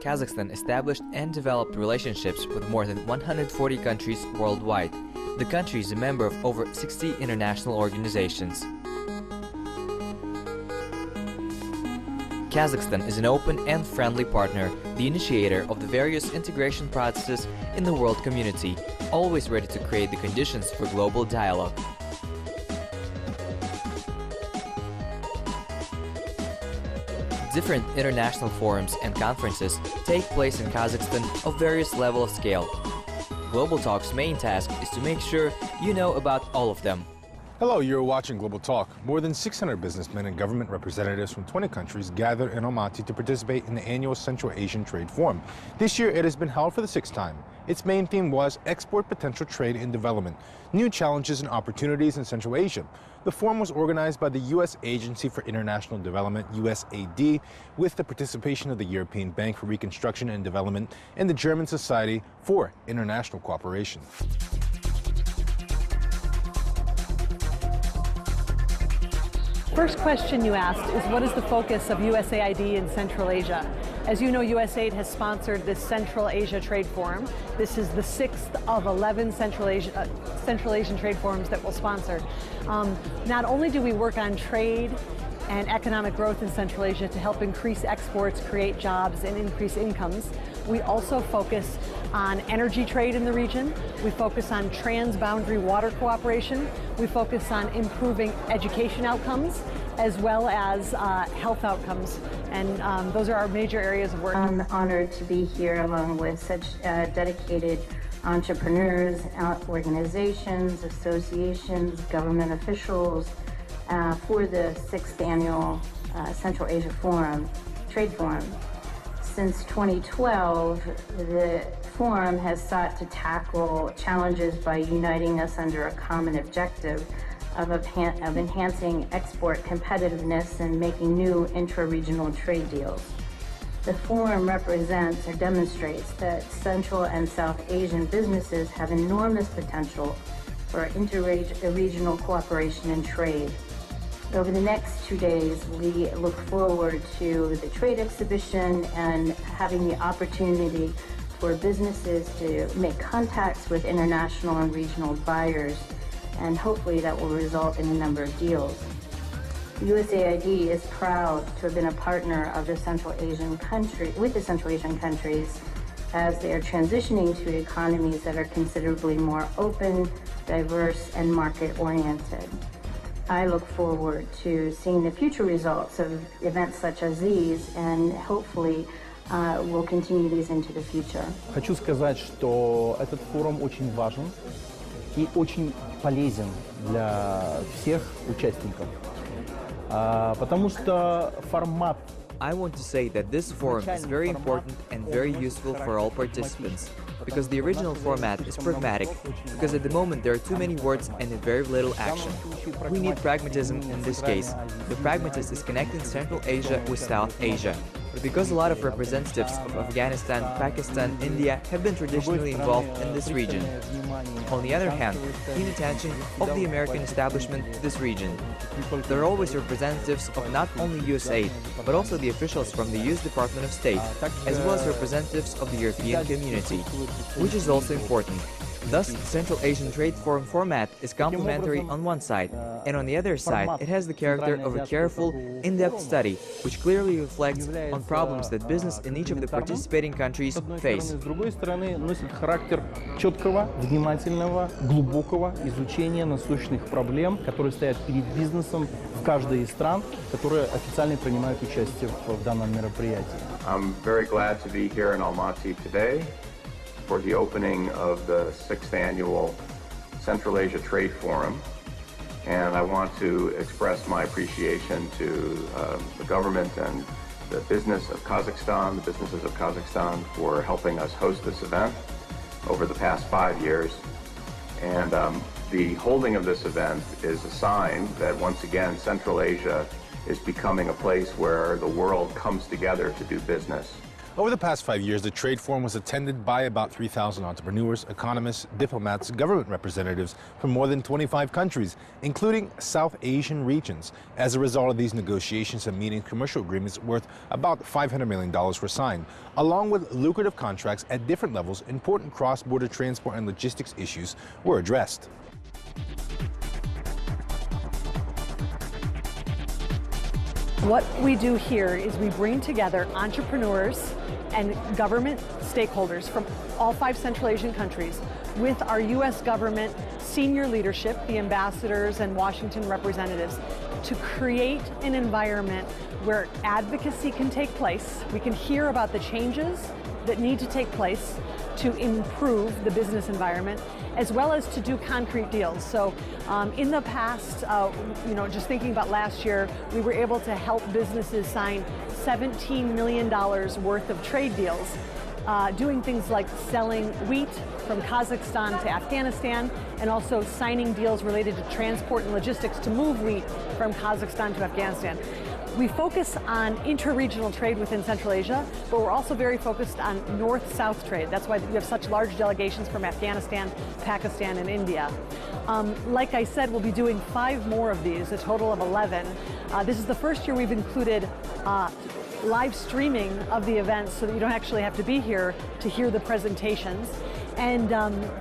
Kazakhstan established and developed relationships with more than 140 countries worldwide. The country is a member of over 60 international organizations. Kazakhstan is an open and friendly partner, the initiator of the various integration processes in the world community, always ready to create the conditions for global dialogue. Different international forums and conferences take place in Kazakhstan of various level of scale. Global Talk's main task is to make sure you know about all of them. Hello, you're watching Global Talk. More than 600 businessmen and government representatives from 20 countries gathered in Almaty to participate in the annual Central Asian Trade Forum. This year it has been held for the 6th time. Its main theme was Export Potential Trade and Development, New Challenges and Opportunities in Central Asia. The forum was organized by the U.S. Agency for International Development, USAID, with the participation of the European Bank for Reconstruction and Development and the German Society for International Cooperation. First question you asked is, what is the focus of USAID in Central Asia? As you know, USAID has sponsored this Central Asia Trade Forum. This is the 6th of 11 Central Asian Trade Forums that we'll sponsor. Not only do we work on trade and economic growth in Central Asia to help increase exports, create jobs, and increase incomes, we also focus on energy trade in the region. We focus on transboundary water cooperation. We focus on improving education outcomes as well as health outcomes. And those are our major areas of work. I'm honored to be here along with such dedicated entrepreneurs, organizations, associations, government officials for the 6th annual Central Asia Forum, Trade Forum. Since 2012, the forum has sought to tackle challenges by uniting us under a common objective of enhancing export competitiveness and making new intra-regional trade deals. The forum represents or demonstrates that Central and South Asian businesses have enormous potential for inter-regional cooperation and trade. Over the next 2 days, we look forward to the trade exhibition and having the opportunity for businesses to make contacts with international and regional buyers, and hopefully that will result in a number of deals. USAID is proud to have been a partner of the Central Asian countries as they are transitioning to economies that are considerably more open, diverse, and market-oriented. I look forward to seeing the future results of events such as these, and hopefully we'll continue these into the future. Хочу сказать, что этот форум очень важен и очень полезен для всех участников, потому что формат. I want to say that this forum is very important and very useful for all participants, because the original format is pragmatic, because at the moment there are too many words and very little action. We need pragmatism in this case. The pragmatist is connecting Central Asia with South Asia. But because a lot of representatives of Afghanistan, Pakistan, India have been traditionally involved in this region. On the other hand, keen attention of the American establishment to this region. There are always representatives of not only USAID, but also the officials from the US Department of State, as well as representatives of the European community, which is also important. Thus, the Central Asian Trade Forum format is complementary on one side, and on the other side, it has the character of a careful, in-depth study, which clearly reflects on problems that business in each of the participating countries face. С другой стороны, носит характер четкого, внимательного, глубокого изучения насущных проблем, которые стоят перед бизнесом в каждой из стран, которые официально принимают участие в данном мероприятии. I'm very glad to be here in Almaty today for the opening of the 6th annual Central Asia Trade Forum. And I want to express my appreciation to the government and the business of Kazakhstan, the businesses of Kazakhstan, for helping us host this event over the past 5 years. And the holding of this event is a sign that once again Central Asia is becoming a place where the world comes together to do business. Over the past 5 years, the trade forum was attended by about 3,000 entrepreneurs, economists, diplomats, government representatives from more than 25 countries, including South Asian regions. As a result of these negotiations and meetings, commercial agreements worth about $500 million were signed. Along with lucrative contracts at different levels, important cross-border transport and logistics issues were addressed. What we do here is we bring together entrepreneurs and government stakeholders from all 5 Central Asian countries with our U.S. government senior leadership, the ambassadors and Washington representatives, to create an environment where advocacy can take place. We can hear about the changes that need to take place to improve the business environment, as well as to do concrete deals. So in the past, just thinking about last year, we were able to help businesses sign $17 million worth of trade deals, doing things like selling wheat from Kazakhstan to Afghanistan, and also signing deals related to transport and logistics to move wheat from Kazakhstan to Afghanistan. We focus on interregional trade within Central Asia, but we're also very focused on north-south trade. That's why we have such large delegations from Afghanistan, Pakistan, and India. Like I said, we'll be doing 5 more of these, a total of 11. This is the first year we've included live streaming of the events so that you don't actually have to be here to hear the presentations. And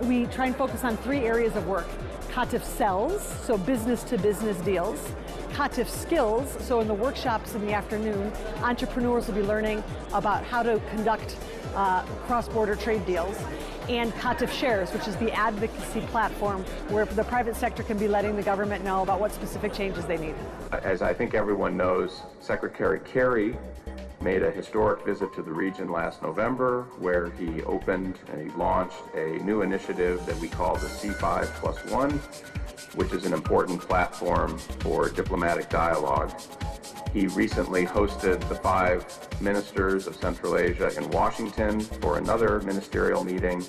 we try and focus on 3 areas of work. Katif sells, so business-to-business deals. Katif skills, so in the workshops in the afternoon, entrepreneurs will be learning about how to conduct cross-border trade deals. And Katif shares, which is the advocacy platform where the private sector can be letting the government know about what specific changes they need. As I think everyone knows, Secretary Kerry made a historic visit to the region last November, where he opened and he launched a new initiative that we call the C5+1, which is an important platform for diplomatic dialogue. He recently hosted the 5 ministers of Central Asia in Washington for another ministerial meeting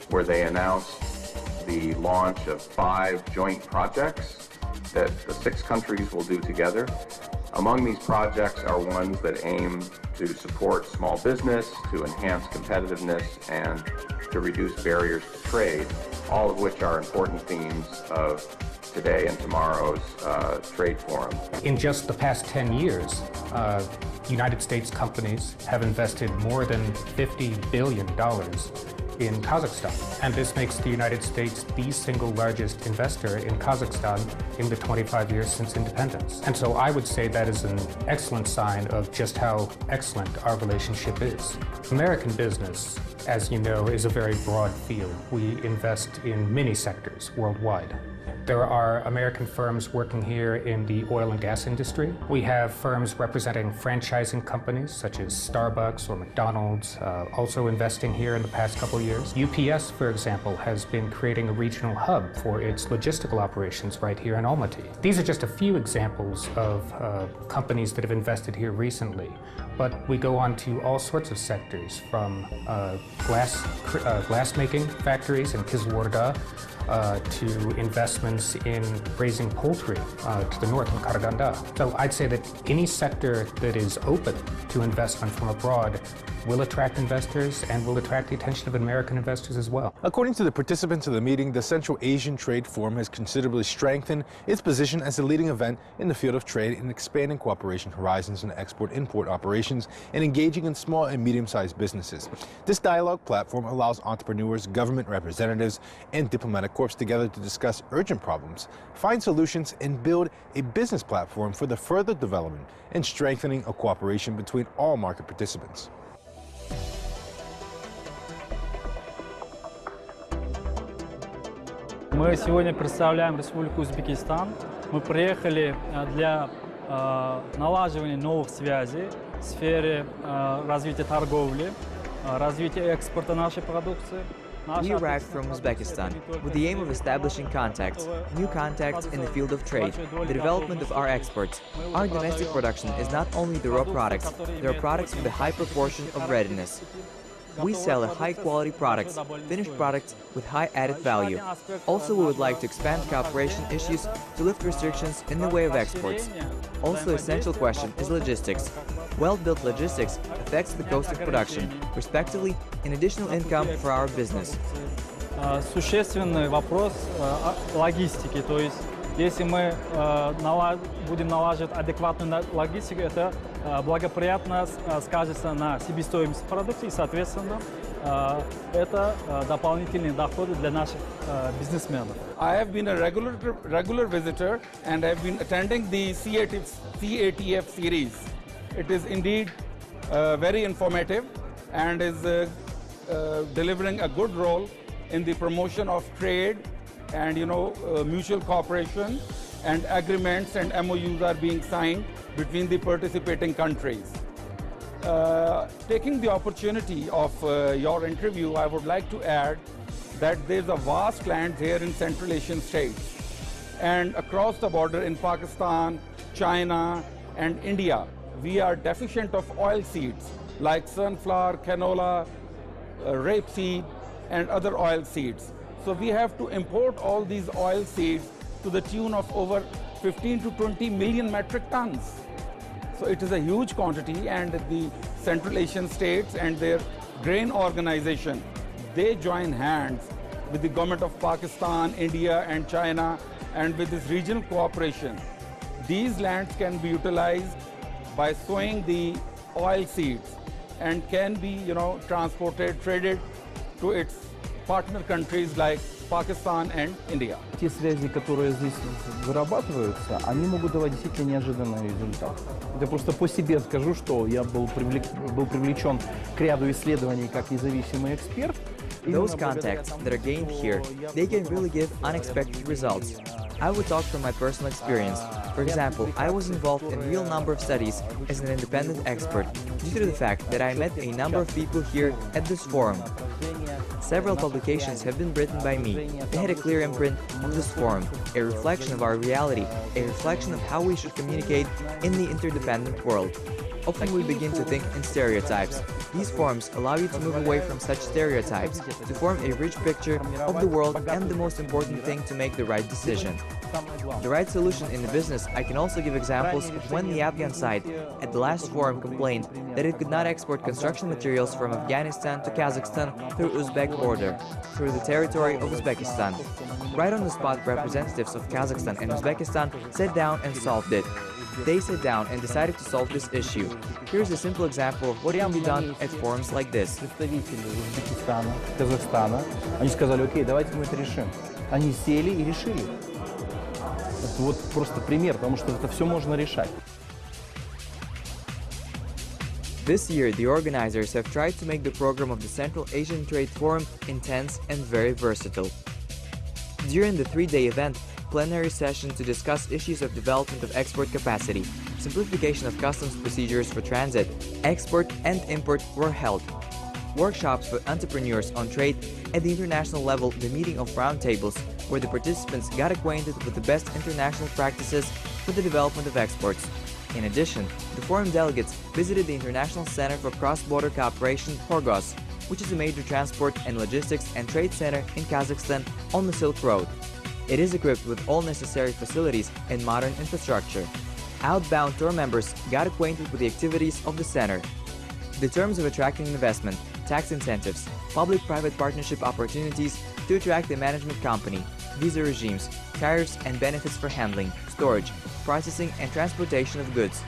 where they announced the launch of 5 joint projects that the 6 countries will do together. Among these projects are ones that aim to support small business, to enhance competitiveness, and to reduce barriers to trade, all of which are important themes of today and tomorrow's trade forum. In just the past 10 years, United States companies have invested more than $50 billion in Kazakhstan. And this makes the United States the single largest investor in Kazakhstan in the 25 years since independence. And so I would say that is an excellent sign of just how excellent our relationship is. American business, as you know, is a very broad field. We invest in many sectors worldwide. There are American firms working here in the oil and gas industry. We have firms representing franchising companies such as Starbucks or McDonald's, also investing here in the past couple of years. UPS, for example, has been creating a regional hub for its logistical operations right here in Almaty. These are just a few examples of companies that have invested here recently, but we go on to all sorts of sectors, from glass-making factories in Kizilorda, to investments in raising poultry to the north in Karaganda. So I'd say that any sector that is open to investment from abroad will attract investors and will attract the attention of American investors as well. According to the participants of the meeting, the Central Asian Trade Forum has considerably strengthened its position as a leading event in the field of trade in expanding cooperation horizons in export-import operations and engaging in small and medium-sized businesses. This dialogue platform allows entrepreneurs, government representatives, and diplomatic corps together to discuss urgent problems, find solutions, and build a business platform for the further development and strengthening of cooperation between all market participants. Мы сегодня представляем Республику Узбекистан. Мы приехали для налаживания новых связей в сфере развития торговли, развития экспорта нашей продукции. We arrived from Uzbekistan with the aim of establishing contacts, new contacts in the field of trade, the development of our exports. Our domestic production is not only the raw products, there are products with a high proportion of readiness. We sell high-quality products, finished products with high added value. Also, we would like to expand cooperation issues to lift restrictions in the way of exports. Also, essential question is logistics. Well-built logistics affects the cost of production, respectively, an additional income for our business. Существенный вопрос логистики, то есть если мы будем налаживать адекватную логистику, это благоприятно скажется на себестоимости продукции и, соответственно, это дополнительные доходы для наших бизнесменов. I have been a regular visitor and I have been attending the CATF series. It is indeed very informative and is delivering a good role in the promotion of trade and mutual cooperation, and agreements and MOUs are being signed between the participating countries. Taking the opportunity of your interview, I would like to add that there's a vast land here in Central Asian states and across the border in Pakistan, China and India. We are deficient of oil seeds like sunflower, canola, rapeseed and other oil seeds. So we have to import all these oil seeds to the tune of over 15 to 20 million metric tons. So it is a huge quantity, and the Central Asian states and their grain organization, they join hands with the government of Pakistan, India and China, and with this regional cooperation. These lands can be utilized by sowing the oil seeds and can be, transported, traded to its partner countries like Pakistan and India. Те связи, которые здесь вырабатываются, они могут давать действительно неожиданный результат. Я просто по себе скажу, что я был привлечен к ряду исследований как независимый эксперт. Those contacts that are gained here, they can really give unexpected results. I would talk from my personal experience. For example, I was involved in a real number of studies as an independent expert due to the fact that I met a number of people here at this forum. Several publications have been written by me. They had a clear imprint of this forum, a reflection of our reality, a reflection of how we should communicate in the interdependent world. Often we begin to think in stereotypes. These forums allow you to move away from such stereotypes, to form a rich picture of the world and the most important thing, to make the right decision. The right solution in the business. I can also give examples of when the Afghan side at the last forum complained that it could not export construction materials from Afghanistan to Kazakhstan through Uzbek border, through the territory of Uzbekistan. Right on the spot, representatives of Kazakhstan and Uzbekistan sat down and solved it. They sat down and decided to solve this issue. Here's a simple example of what can be done at forums like this. Представители Узбекистана, Казахстана, они сказали: окей, давайте мы это решим. Они сели и решили. Это вот просто пример, потому что это все можно решать. This year, the organizers have tried to make the program of the Central Asian Trade Forum intense and very versatile. During the 3-day event, plenary session to discuss issues of development of export capacity, simplification of customs procedures for transit, export and import were held. Workshops for entrepreneurs on trade at the international level, the meeting of roundtables, where the participants got acquainted with the best international practices for the development of exports. In addition, the forum delegates visited the International Center for Cross-Border Cooperation, Horgoz, which is a major transport and logistics and trade center in Kazakhstan on the Silk Road. It is equipped with all necessary facilities and modern infrastructure. Outbound tour members got acquainted with the activities of the center. The terms of attracting investment, tax incentives, public-private partnership opportunities to attract a management company, visa regimes, tariffs and benefits for handling, storage, processing and transportation of goods.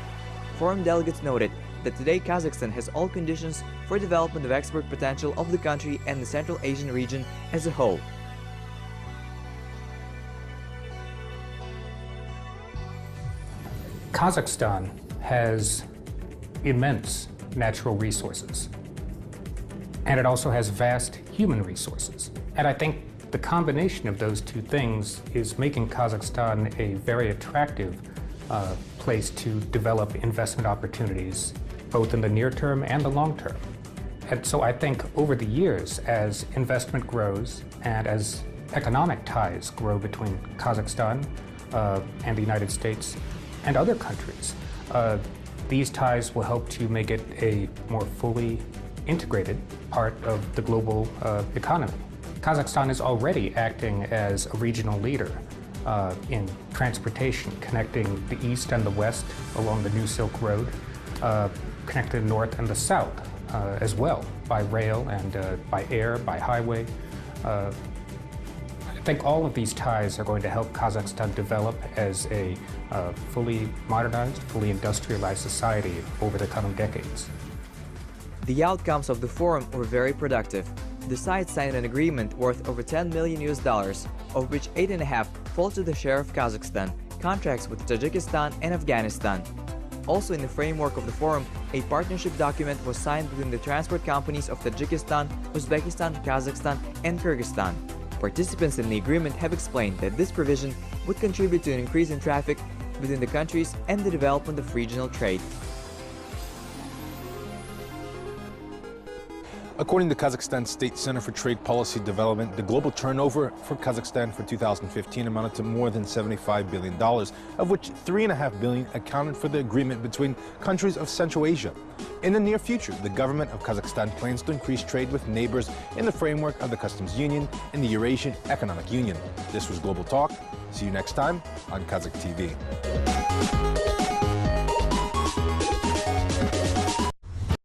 Forum delegates noted that today Kazakhstan has all conditions for development of export potential of the country and the Central Asian region as a whole. Kazakhstan has immense natural resources, and it also has vast human resources. And I think the combination of those two things is making Kazakhstan a very attractive place to develop investment opportunities, both in the near term and the long term. And so I think over the years, as investment grows and as economic ties grow between Kazakhstan and the United States and other countries, these ties will help to make it a more fully integrated part of the global economy. Kazakhstan is already acting as a regional leader in transportation, connecting the East and the West along the New Silk Road. connecting the north and the south as well, by rail and by air, by highway. I think all of these ties are going to help Kazakhstan develop as a fully modernized, fully industrialized society over the coming decades. The outcomes of the forum were very productive. The sides signed an agreement worth over $10 million, of which 8.5 fall to the share of Kazakhstan, contracts with Tajikistan and Afghanistan. Also in the framework of the forum, a partnership document was signed between the transport companies of Tajikistan, Uzbekistan, Kazakhstan, and Kyrgyzstan. Participants in the agreement have explained that this provision would contribute to an increase in traffic between the countries and the development of regional trade. According to Kazakhstan State Center for Trade Policy Development, the global turnover for Kazakhstan for 2015 amounted to more than $75 billion, of which $3.5 billion accounted for the agreement between countries of Central Asia. In the near future, the government of Kazakhstan plans to increase trade with neighbors in the framework of the Customs Union and the Eurasian Economic Union. This was Global Talk. See you next time on Kazakh TV.